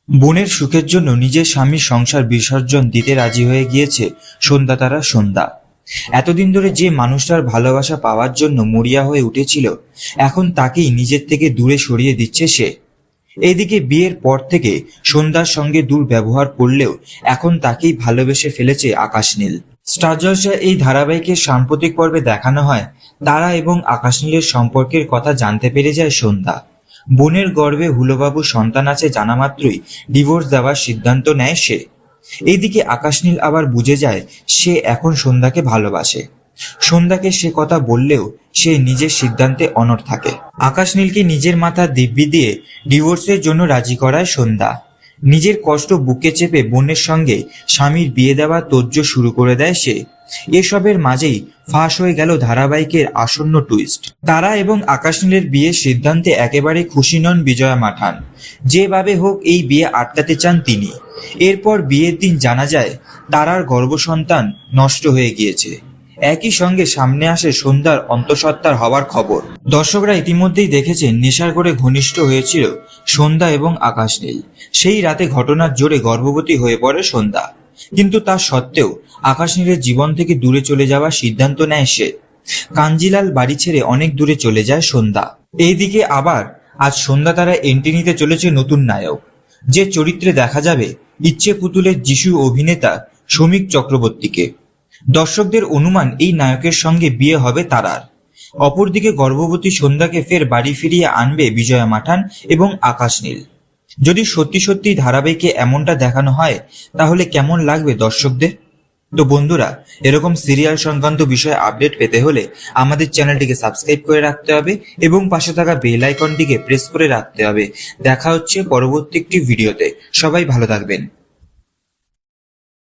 বোনের সুখের জন্য নিজের স্বামীর সংসার বিসর্জন দিতে রাজি হয়ে গিয়েছে সন্ধ্যা তারা সন্ধ্যা। এতদিন ধরে যে মানুষটার ভালোবাসা পাওয়ার জন্য মরিয়া হয়ে উঠেছিল, এখন তাকেই নিজের থেকে দূরে সরিয়ে দিচ্ছে সে। এদিকে বিয়ের পর থেকে সন্ধ্যার সঙ্গে দুর্ব্যবহার করলেও এখন তাকেই ভালোবেসে ফেলেছে আকাশ নীল। স্টার জলসায় এই ধারাবাহিকের সাম্প্রতিক পর্বে দেখানো হয় তারা এবং আকাশ নীলের সম্পর্কের কথা জানতে পেরে যায় সন্ধ্যা। বোনের গর্ভে হুলোবাবু সন্তান আছে জানা মাত্রই ডিভোর্স দেওয়ার সিদ্ধান্ত নেয় সে। এইদিকে আকাশ নীল আবার বুঝে যায় সে এখন সন্ধ্যাকে ভালোবাসে। সন্ধ্যাকে সে কথা বললেও সে নিজের সিদ্ধান্তে অনড় থাকে। আকাশ নীলকে নিজের মাথা দিব্যি দিয়ে ডিভোর্সের জন্য রাজি করায় সন্ধ্যা। নিজের কষ্ট বুকে চেপে বোনের সঙ্গে স্বামীর বিয়ে দেওয়ার তোড়জোড় শুরু করে দেয় সে। এসবের মাঝেই ফাঁস হয়ে গেল ধারাবাহিকের আসন্ন টুইস্ট। তারা এবং আকাশ নীলের বিয়ের সিদ্ধান্তে একেবারে খুশি নন বিজয়া মাঠান। যেভাবে হোক এই বিয়ে আটকাতে চান তিনি। এরপর বিয়ের দিন জানা যায় তারার গর্ভসন্তান নষ্ট হয়ে গিয়েছে। একই সঙ্গে সামনে আসে সন্ধ্যার অন্তঃসত্ত্বার হওয়ার খবর। দর্শকরা ইতিমধ্যেই দেখেছেন নেশার করে ঘনিষ্ঠ হয়েছিল সন্ধ্যা এবং আকাশ নীল। সেই রাতে ঘটনার জোরে গর্ভবতী হয়ে পড়ে সন্ধ্যা, কিন্তু তা সত্ত্বেও আকাশ নীলের জীবন থেকে দূরে চলে যাওয়ার সিদ্ধান্ত নেয় সে। কাঞ্জিলাল বাড়ি ছেড়ে অনেক দূরে চলে যায় সন্ধ্যা। এইদিকে আবার আজ সন্ধ্যা তারা এন্ট্রি নিতে চলেছে নতুন নায়ক, যে চরিত্রে দেখা যাবে ইচ্ছে পুতুলের যিশু অভিনেতা শমীক চক্রবর্তীকে। দর্শকদের অনুমান এই নায়কের সঙ্গে বিয়ে হবে তারার। অপরদিকে গর্ভবতী সন্ধ্যাকে ফের বাড়ি ফিরিয়ে আনবে বিজয়া মাঠান এবং আকাশ নীল। যদি সত্যি সত্যি ধারাবাহিকে এমনটা দেখানো হয় তাহলে কেমন লাগবে দর্শকদের? তো বন্ধুরা, এরকম সিরিয়াল সংক্রান্ত বিষয়ে আপডেট পেতে হলে আমাদের চ্যানেলটিকে সাবস্ক্রাইব করে রাখতে হবে এবং পাশে থাকা বেল আইকনটিকে প্রেস করে রাখতে হবে। দেখা হচ্ছে পরবর্তী একটি ভিডিওতে। সবাই ভালো থাকবেন।